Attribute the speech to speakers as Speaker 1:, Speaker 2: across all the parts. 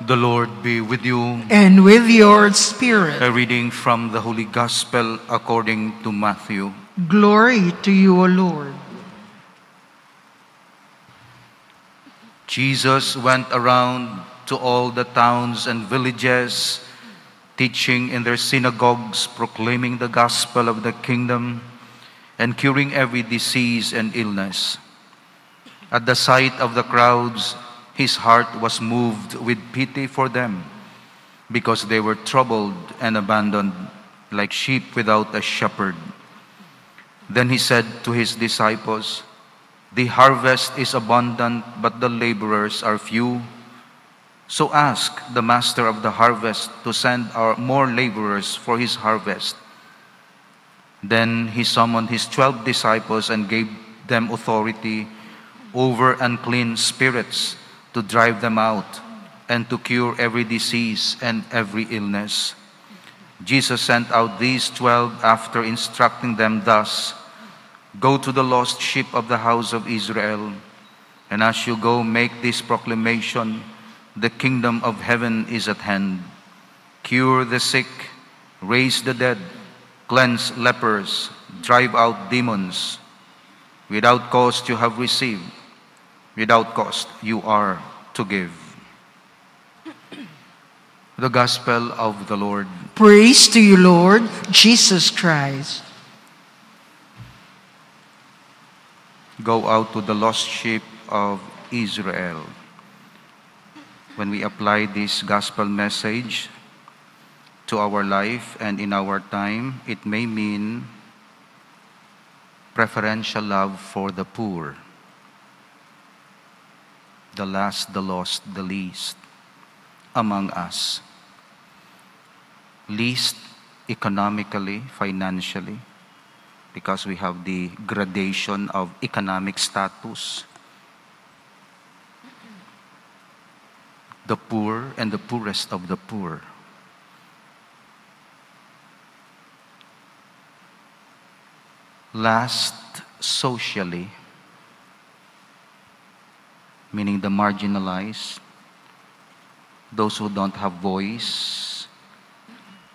Speaker 1: The Lord be with you.
Speaker 2: And with your spirit.
Speaker 1: A reading from the Holy Gospel according to Matthew.
Speaker 2: Glory to you, O Lord.
Speaker 1: Jesus went around to all the towns and villages, teaching in their synagogues, proclaiming the gospel of the kingdom, and curing every disease and illness. At the sight of the crowds, his heart was moved with pity for them, because they were troubled and abandoned like sheep without a shepherd. Then he said to his disciples, "The harvest is abundant, but the laborers are few. So ask the master of the harvest to send more laborers for his harvest." Then he summoned his 12 disciples and gave them authority over unclean spirits to drive them out and to cure every disease and every illness. Jesus sent out these 12 after instructing them thus: "Go to the lost sheep of the house of Israel, and as you go, make this proclamation: the kingdom of heaven is at hand. Cure the sick, raise the dead, cleanse lepers, drive out demons. Without cost you have received, without cost you are to give." The Gospel of the Lord.
Speaker 2: Praise to you, Lord Jesus Christ.
Speaker 1: Go out to the lost sheep of Israel. When we apply this gospel message to our life and in our time, it may mean preferential love for the poor, the last, the lost, the least among us. Least economically, financially, because we have the gradation of economic status. The poor and the poorest of the poor. Last, socially, meaning the marginalized, those who don't have voice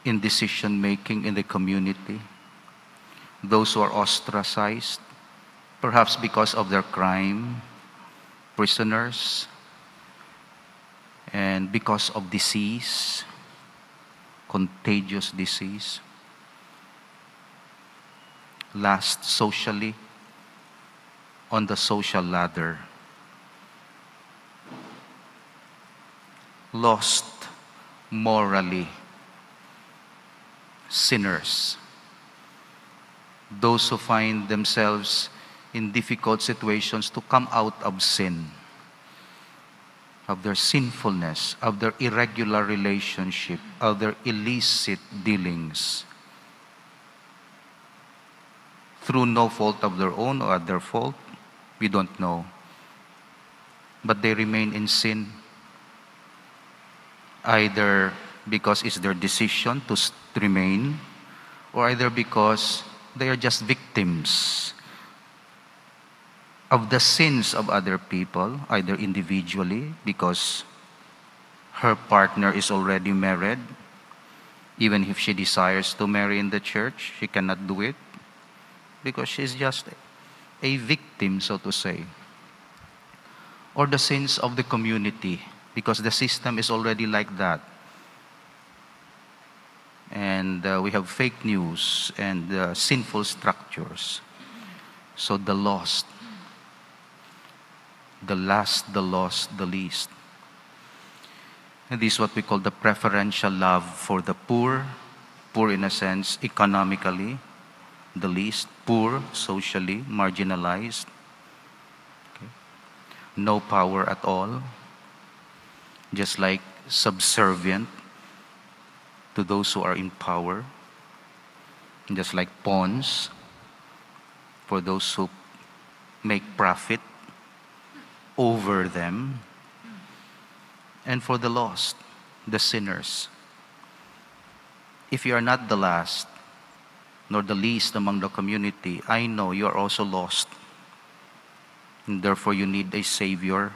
Speaker 1: in decision-making in the community, those who are ostracized, perhaps because of their crime, prisoners, and because of disease, contagious disease. Last, socially, on the social ladder. Lost, morally, sinners. Those who find themselves in difficult situations to come out of sin, of their sinfulness, of their irregular relationship, of their illicit dealings, through no fault of their own or at their fault, we don't know. But they remain in sin, either because it's their decision to remain, or either because they are just victims of the sins of other people, either individually, because her partner is already married. Even if she desires to marry in the church, she cannot do it because she's just a victim, so to say. Or the sins of the community, because the system is already like that. And we have fake news and sinful structures. So the lost, the last, the lost, the least. And this is what we call the preferential love for the poor in a sense, economically, the least, poor, socially, marginalized, okay. No power at all, just like subservient to those who are in power, just like pawns for those who make profit over them, and for the lost, the sinners. If you are not the last, nor the least among the community, I know you are also lost, and therefore you need a Savior.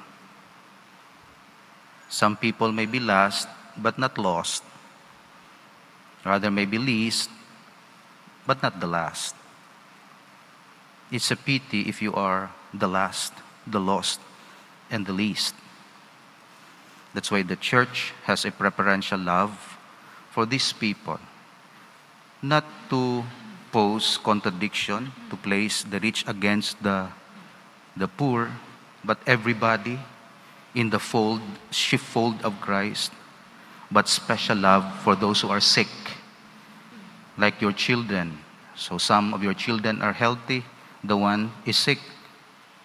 Speaker 1: Some people may be last, but not lost. Rather may be least, but not the last. It's a pity if you are the last, the lost, and the least. That's why the church has a preferential love for these people. Not to pose contradiction, to place the rich against the poor, but everybody in the fold, sheepfold of Christ, but special love for those who are sick, like your children. So some of your children are healthy, the one is sick.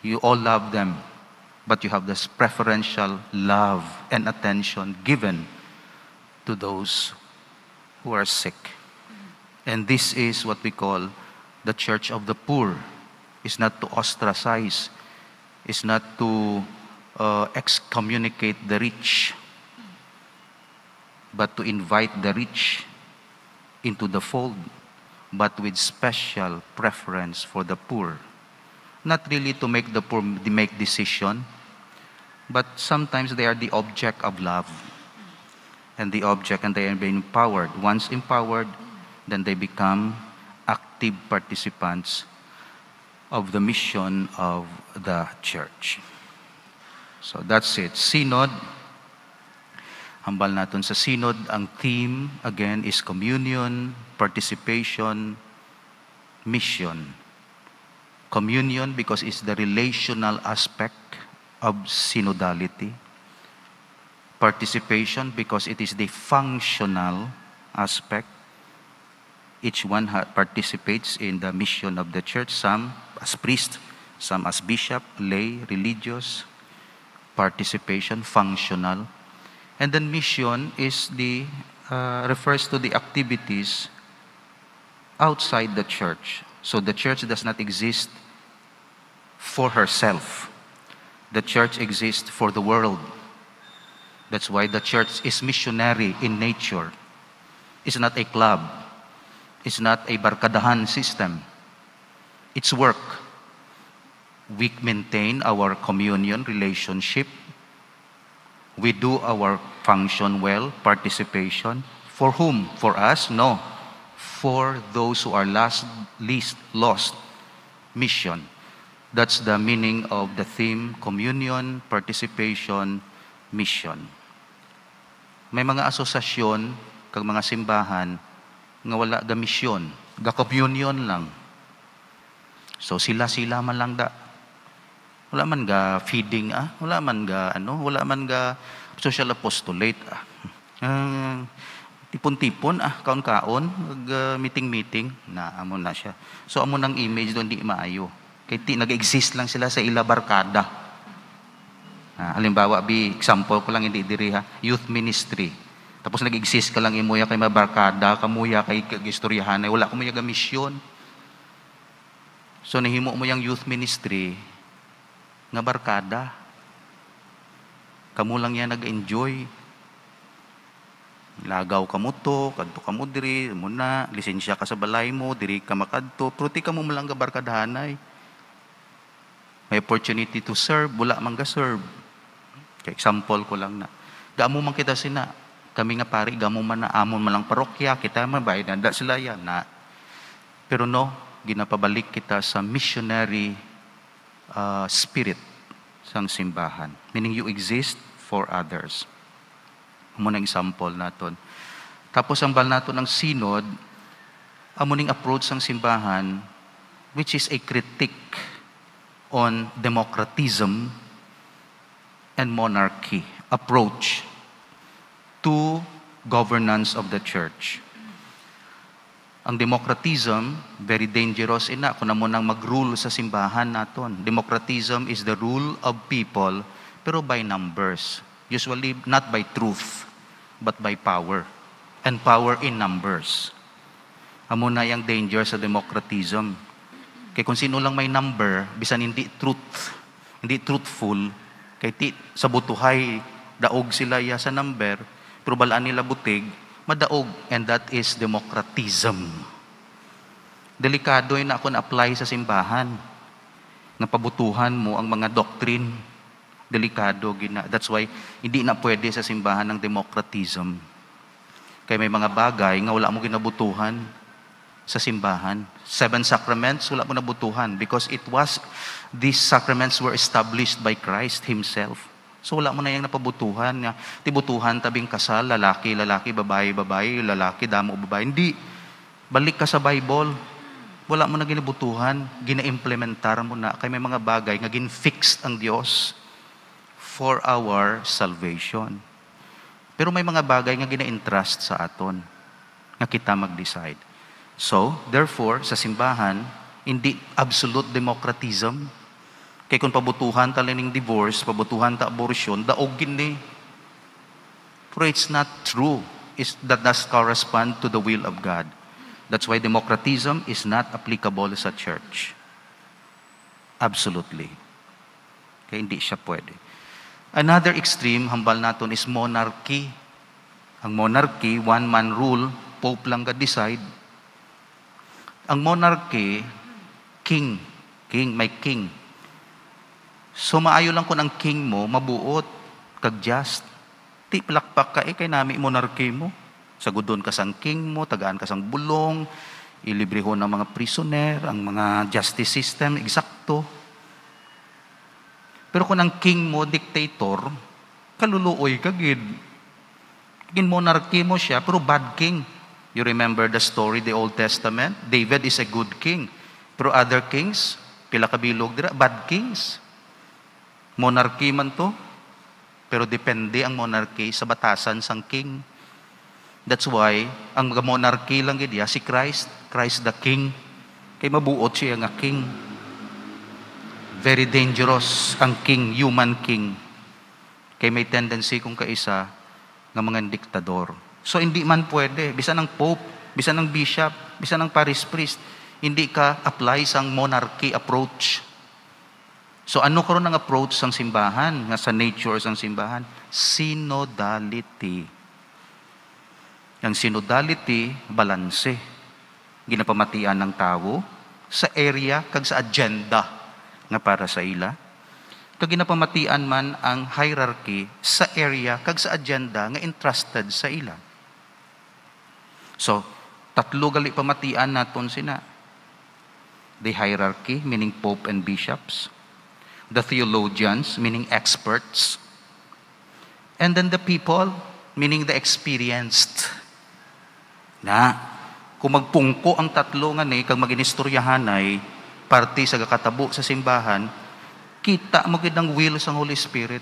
Speaker 1: You all love them, but you have this preferential love and attention given to those who are sick. And this is what we call the church of the poor. It's not to ostracize. It's not to excommunicate the rich, but to invite the rich into the fold, but with special preference for the poor. Not really to make the poor make decision, but sometimes they are the object of love. And they are being empowered. Once empowered, then they become active participants of the mission of the church. So that's it. Synod. Hambal natin sa synod, ang theme again is communion, participation, mission. Communion because it's the relational aspect of synodality. Participation because it is the functional aspect. Each one participates in the mission of the church, some as priest, some as bishop, lay, religious. Participation, functional. And then mission is refers to the activities outside the church. So the church does not exist for herself. The church exists for the world. That's why the church is missionary in nature. It's not a club. It's not a barkadahan system. It's work. We maintain our communion relationship. We do our function well, participation. For whom? For us? No. For those who are least lost. Mission. That's the meaning of the theme, communion, participation, mission. May mga asosasyon, kag mga simbahan, nga wala ga misyon, ga communion lang. So sila man lang da. Wala man ga feeding, wala man ga wala man ga social apostolate. Tipon-tipon, kaon-kaon, meeting-meeting, amo na siya. So amo nang image doon di maayo. Kay nag-exist lang sila sa ila barkada. Halimbawa, example ko lang hindi diri youth ministry. Tapos nag-exist ka lang imuya kay mabarkada, kamuya kay kagistoryahan, wala ko muya ga misyon. So nahimo mo yung youth ministry nga barkada. Kamu lang yan nag-enjoy. Lagaw ka mo to, kadto ka mo diri, muna, lisensya ka sa balay mo, diri ka makadto, pero ti ka mo malang ga barkadahanay. May opportunity to serve, wala man ga serve. Okay, example ko lang na. Gamo man kita sina, kami nga pari, gamo man na amon man lang parokya, kita man bayad na sila yan na. Pero no, ginapabalik kita sa missionary spirit sang simbahan. Meaning you exist for others. Muna example naton. Tapos ang bal naton ng synod, amuning approach sang simbahan, which is a critique on democratism and monarchy approach to governance of the church. Ang democratism, very dangerous kung na mo nang mag-rule sa simbahan naton. Democratism is the rule of people, pero by numbers. Usually not by truth, but by power. And power in numbers. Amo na yung danger sa democratism. Kaya kung sino lang may number, bisan hindi truthful, kaya sa butuhay, daog sila sa number, pero balaan nila butig, madaog, and that is democratism. Delikado na ako na-apply sa simbahan. Napabutuhan mo ang mga doctrine Delikado gina. That's why hindi na pwede sa simbahan ng democratism. Kaya may mga bagay nga wala mo ginabutuhan sa simbahan. 7 sacraments, wala mo nabutuhan because these sacraments were established by Christ Himself. So wala mo na yung napabutuhan nga. Tibutuhan tabing kasal, lalaki, babae, lalaki, damo, babae. Hindi. Balik ka sa Bible. Wala mo na ginabutuhan. Gina-implementar mo na. Kaya may mga bagay nga gin-fixed ang Diyos for our salvation. Pero may mga bagay nga gina-entrust sa aton nga kita mag-decide. So, therefore, sa simbahan, hindi absolute democratism. Kaya kung pabutuhan ta lang ng divorce, pabutuhan ta abortion, daog gini. Pero it's not true. That does correspond to the will of God. That's why democratism is not applicable sa church. Absolutely. Kaya hindi siya pwede. Another extreme, hambal naton, is monarchy. Ang monarchy, one-man rule, pope lang ga-decide. Ang monarchy, king, may king. So maayo lang kung ang king mo, mabuot, kag just. Ti palakpak ka, kay nami monarchy mo. Sagudon ka sang king mo, tagaan ka sang bulong, ilibrehon ng mga prisoner, ang mga justice system, eksakto. Pero kung ang king mo, dictator, kaluluoy ka gid. Gin monarchy mo siya, pero bad king. You remember the story, the Old Testament? David is a good king. Pero other kings, pila kabilog dira, bad kings. Monarchy man to, pero depende ang monarchy sa batasan sang king. That's why, ang monarchy lang gid si Christ the king. Kay mabuot siya nga king. Very dangerous ang king, human king. Kay may tendency kung kaisa ng mga diktador. So hindi man pwede, bisan ng pope, bisan ng bishop, bisan ng parish priest, hindi ka apply sang monarchy approach. So ano karon ang approach sang simbahan, nga sa nature sang simbahan? Synodality. Ang synodality, balanse. Ginapamatian ng tao sa area kag sa agenda nga para sa ila. Kag ginapamatian man ang hierarchy sa area kag sa agenda nga entrusted sa ila. So, 3 gali pamatian naton sina. The hierarchy, meaning pope and bishops. The theologians, meaning experts. And then the people, meaning the experienced. Na, kung magpungko ang 3 nga ni, kag maginistoryahanay, parte sa kakatabo sa simbahan, kita mo gid ang will sa Holy Spirit.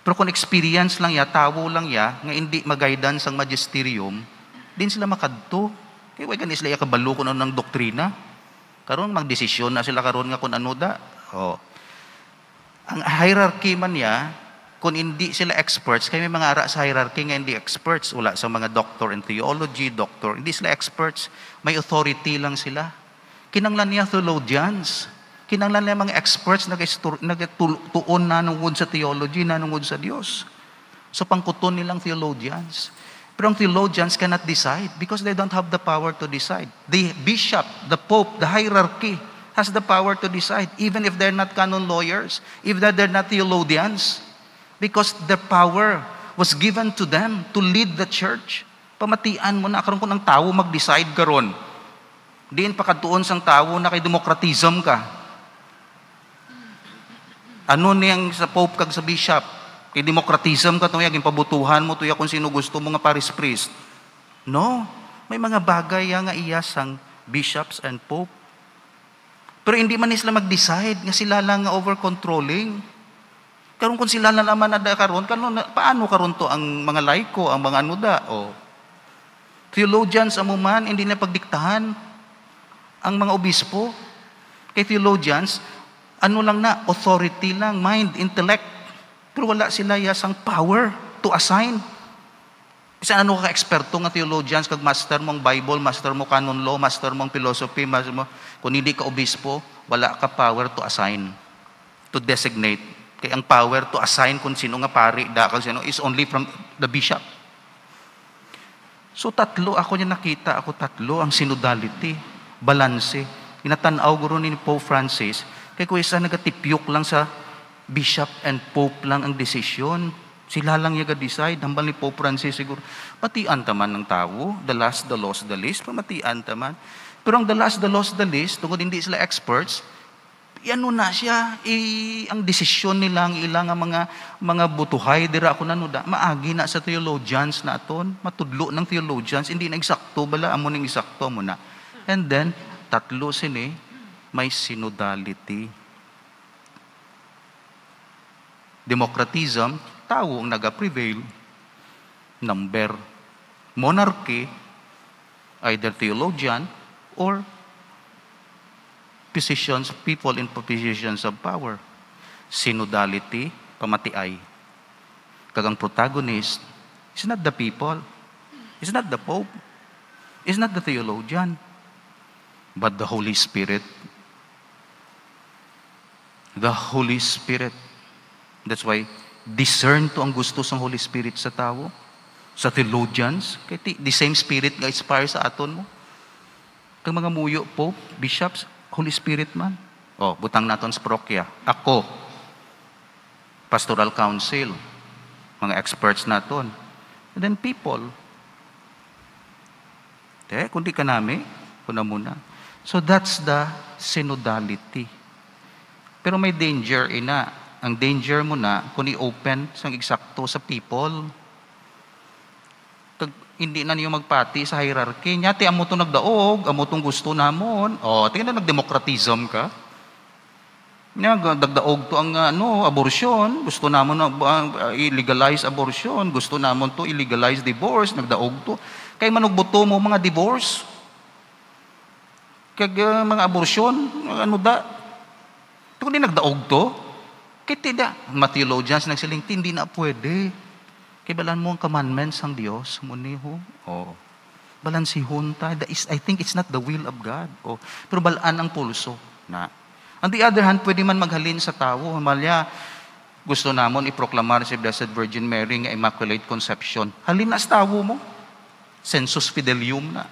Speaker 1: Pero kung experience lang ya, tawo lang ya, nga hindi mag-guidance ang magisterium, din sila makadto. Kaya wag ganis sila kabalo kuno ng doktrina. Karon magdesisyon na sila karon nga kun ano da. Oh. Ang hierarchy man ya, kung hindi sila experts, kaya may mga ara sa hierarchy nga hindi experts, wala sa mga doctor in theology, hindi sila experts, may authority lang sila. Kinanglan niya theologians, kinanglan niya mga experts nagtuon na nungod sa theology, na nungod sa Diyos. So pangkuton nilang theologians. Pero ang theologians cannot decide because they don't have the power to decide. The bishop, the pope, the hierarchy has the power to decide, even if they're not canon lawyers, if they're not theologians, because the power was given to them to lead the church. Pamatian mo na, karon kung ang tao mag-decide karon. Diin pakatuon sang tao na kay democratism ka. Ano niyang sa pope kag sa bishop? Kay democratism ka tuya, pabutuhan mo tuya kung sino gusto mo nga parish priest. No. May mga bagay nga iya sang bishops and pope. Pero hindi man sila mag-decide nga sila lang nga over-controlling. Karon kung sila na naman na karon, paano karon to ang mga laiko, ang mga anuda? Oh. Theologians amuman, hindi na pagdiktahan ang mga obispo. Kay theologians, ano lang na, authority lang, mind, intellect. Pero wala sila yasang power to assign. Kasi ano ka eksperto nga theologians, kag master mong Bible, master mo canon law, master mong philosophy, master mo, kung hindi ka obispo, wala ka power to assign, to designate. Kaya ang power to assign kung sino nga pari, kung sino, is only from the bishop. So 3, ako niya nakita, 3, ang synodality. Balanse. Inatanaw guro ni Pope Francis, kaya kung isa nagatipyok lang sa Bishop and Pope lang ang desisyon. Sila lang yung decide. Hambal ni Pope Francis siguro. Matian taman ng tao. The last, the lost, the least. Pamatian taman. Pero ang the last, the lost, the least, tungkol hindi sila experts, ano na siya, ang desisyon nila, ang ilang mga butuhay, dira ako nanuda, maagi na sa theologians na aton, matudlo ng theologians, hindi na eksakto, bala, amo nang eksakto mo na. And then, tatlo sini, may synodality. Democratism, tao ang naga-prevail. Number. Monarchy, either theologian or positions, people in positions of power. Synodality, pamatiay. Kagang protagonist, is not the people, is not the Pope, is not the theologian, but the Holy Spirit. The Holy Spirit. That's why, discern to ang gusto sa Holy Spirit sa tao, sa theologians, kaya the same Spirit nga inspire sa aton mo. Kag mga muyo, Pope, bishops, Holy Spirit man. Butang naton sa parokya. Ako, pastoral council, mga experts naton. And then people. Kundi ka nami, kuna muna. So that's the synodality. Pero may danger, ina. Ang danger mo na, kung i-open sang eksakto sa people, hindi na niyo magpati sa hierarchy. Nyati, amo itong nagdaog, amo itong gusto namon. Tingnan na, nagdemokratism ka. Dagdaog to ang abortion. Gusto namon na i-legalize abortion. Gusto namon to i-legalize divorce. Nagdaog to. Kaya manugbuto mo mga divorce. Kaya mga abortion, ano da. Kung di nagdaog to, kaya tida. Theologians nagsiling, hindi na pwede. Kaya balan mo ang commandments ng Diyos. Muniho. Balan si Hunta. I think it's not the will of God. Pero balaan ang pulso. Na. On the other hand, pwede man maghalin sa tao. Malya, gusto namon iproklamar si Blessed Virgin Mary nga Immaculate Conception. Halin na sa tao mo. Sensus fidelium na.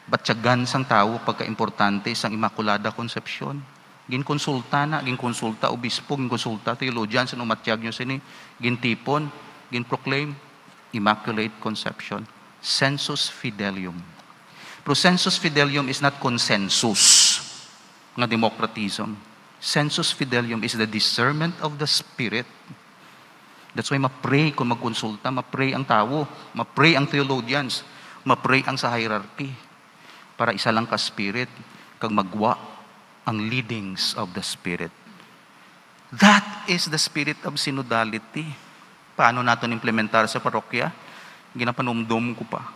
Speaker 1: Batyagan sang tao pagka-importante sang Immaculada Conception. Ginkonsulta na, ginkonsulta obispo, ginkonsulta theologian, sa numatyag nyo sini, gintipon, ginproclaim, Immaculate Conception. Sensus fidelium. Pero sensus fidelium is not consensus nga democratism. Sensus fidelium is the discernment of the Spirit. That's why ma-pray kung magkonsulta, ma-pray ang tao, ma-pray ang theologians, ma-pray ang sa hierarchy, para isa lang ka Spirit, kag magwa ang leadings of the Spirit. That is the spirit of synodality. Paano natin implementar sa parokya? Ginapanumdum ko pa.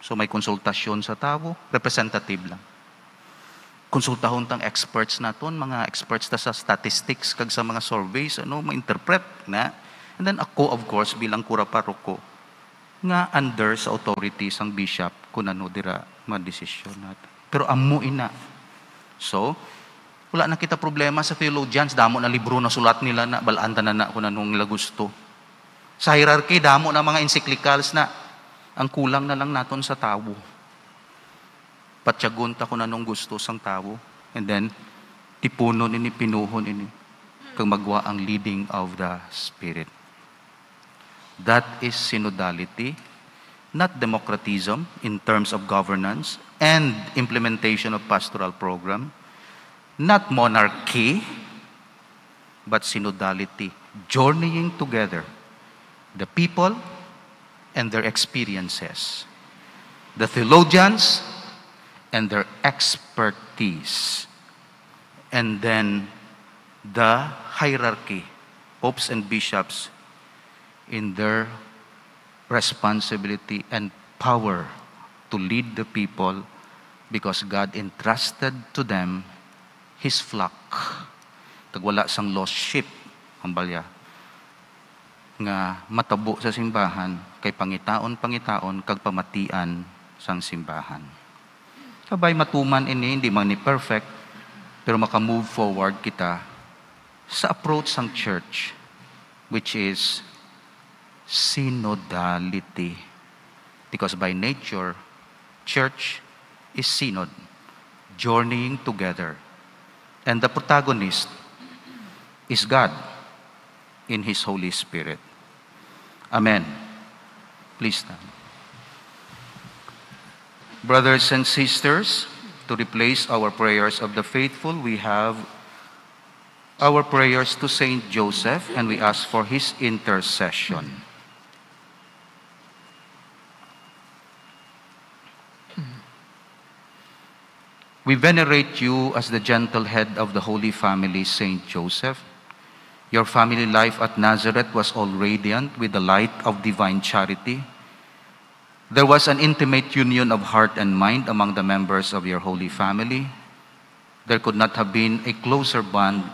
Speaker 1: So may konsultasyon sa tao, representative lang. Konsultahon tang experts naton, mga experts ta sa statistics, kag sa mga surveys, ma-interpret na. And then ako, of course, bilang kura paroko, nga under sa authorities ang bishop, kung ano dira ma-desisyon natin. Pero amo ina. So, wala na kita problema sa theologians, damo na libro na sulat nila na balanda na kung anong nila gusto. Sa hierarchy, damo na mga encyclicals na ang kulang na lang naton sa tao. Patyagon ta kung anong gusto sang tao. And then, tipunon ini, pinuhon ini. Kung magwa ang leading of the Spirit. That is synodality, not democratism in terms of governance and implementation of pastoral program, not monarchy, but synodality, journeying together, the people and their experiences, the theologians and their expertise, and then the hierarchy, popes and bishops, in their responsibility and power to lead the people because God entrusted to them His flock. Tagwala sang lost sheep, hambalya, nga matabo sa simbahan, kay pangitaon, kag pamatian sang simbahan. Kabay matuman ini, hindi man ni perfect, pero makamove forward kita sa approach sang church, which is synodality. Because by nature, church is synod, journeying together. And the protagonist is God in His Holy Spirit. Amen. Please stand. Brothers and sisters, to replace our prayers of the faithful, we have our prayers to Saint Joseph, and we ask for his intercession. We venerate you as the gentle head of the Holy Family, Saint Joseph. Your family life at Nazareth was all radiant with the light of divine charity. There was an intimate union of heart and mind among the members of your Holy Family. There could not have been a closer bond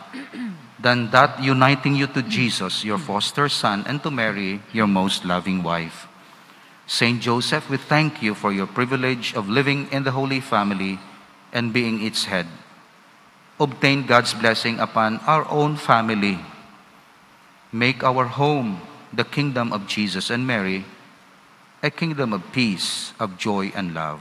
Speaker 1: than that uniting you to Jesus, your foster son, and to Mary, your most loving wife. Saint Joseph, we thank you for your privilege of living in the Holy Family and being its head. Obtain God's blessing upon our own family. Make our home the kingdom of Jesus and Mary, a kingdom of peace, of joy, and love.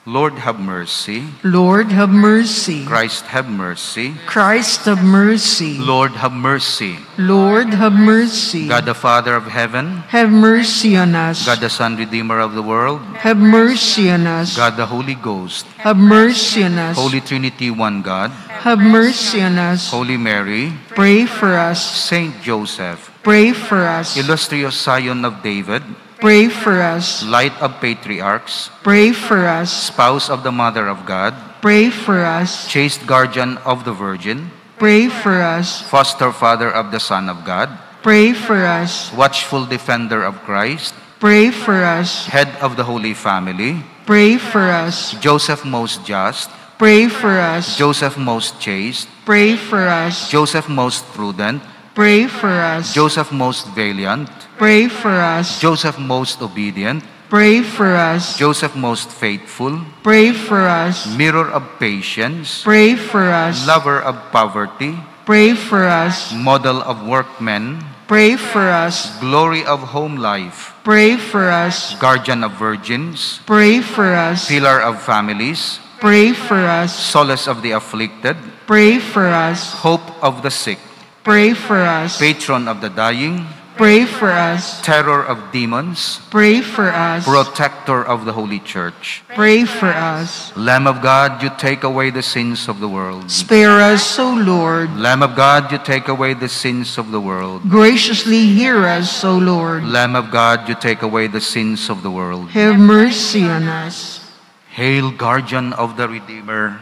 Speaker 1: Lord, have mercy.
Speaker 2: Lord, have mercy.
Speaker 1: Christ, have mercy.
Speaker 2: Christ, have mercy.
Speaker 1: Lord, have mercy.
Speaker 2: Lord, have mercy.
Speaker 1: God the Father of heaven,
Speaker 2: Have mercy on us.
Speaker 1: God the Son, Redeemer of the world,
Speaker 2: Have mercy on us.
Speaker 1: God the Holy Ghost,
Speaker 2: Have mercy on us.
Speaker 1: Holy Trinity, one God,
Speaker 2: Have mercy on us.
Speaker 1: Holy Mary,
Speaker 2: Pray for us.
Speaker 1: Saint Joseph,
Speaker 2: Pray for us.
Speaker 1: illustrious Scion of David,
Speaker 2: Pray for us.
Speaker 1: light of patriarchs,
Speaker 2: Pray for us.
Speaker 1: spouse of the Mother of God,
Speaker 2: Pray for us.
Speaker 1: chaste guardian of the Virgin,
Speaker 2: Pray for us.
Speaker 1: foster father of the Son of God,
Speaker 2: Pray for us.
Speaker 1: watchful defender of Christ,
Speaker 2: Pray for us.
Speaker 1: head of the Holy Family,
Speaker 2: Pray for us.
Speaker 1: Joseph most just,
Speaker 2: Pray for us.
Speaker 1: Joseph most chaste,
Speaker 2: Pray for us.
Speaker 1: Joseph most prudent,
Speaker 2: Pray for us.
Speaker 1: Joseph most valiant,
Speaker 2: Pray for us.
Speaker 1: Joseph most obedient,
Speaker 2: Pray for us.
Speaker 1: Joseph most faithful,
Speaker 2: Pray for us.
Speaker 1: mirror of patience,
Speaker 2: Pray for us.
Speaker 1: lover of poverty,
Speaker 2: Pray for us.
Speaker 1: model of workmen,
Speaker 2: Pray for us.
Speaker 1: glory of home life,
Speaker 2: Pray for us.
Speaker 1: guardian of virgins,
Speaker 2: Pray for us.
Speaker 1: pillar of families,
Speaker 2: Pray for us.
Speaker 1: solace of the afflicted,
Speaker 2: Pray for us.
Speaker 1: hope of the sick,
Speaker 2: Pray for us.
Speaker 1: patron of the dying,
Speaker 2: Pray for us.
Speaker 1: terror of demons,
Speaker 2: Pray for us.
Speaker 1: protector of the Holy Church.
Speaker 2: Pray for us.
Speaker 1: Lamb of God, you take away the sins of the world.
Speaker 2: Spare us, O Lord.
Speaker 1: Lamb of God, you take away the sins of the world.
Speaker 2: Graciously hear us, O Lord.
Speaker 1: Lamb of God, you take away the sins of the world.
Speaker 2: Have mercy on us.
Speaker 1: Hail, guardian of the Redeemer,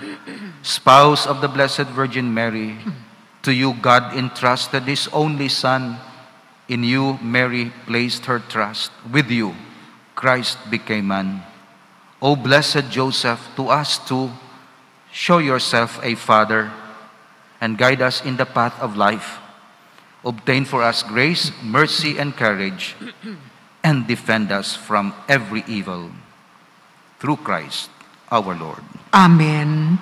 Speaker 1: spouse of the Blessed Virgin Mary. To you God entrusted His only Son. In you Mary placed her trust. With you Christ became man. O blessed Joseph, to us too, show yourself a father and guide us in the path of life. Obtain for us grace, mercy, and courage, and defend us from every evil. Through Christ our Lord.
Speaker 2: Amen.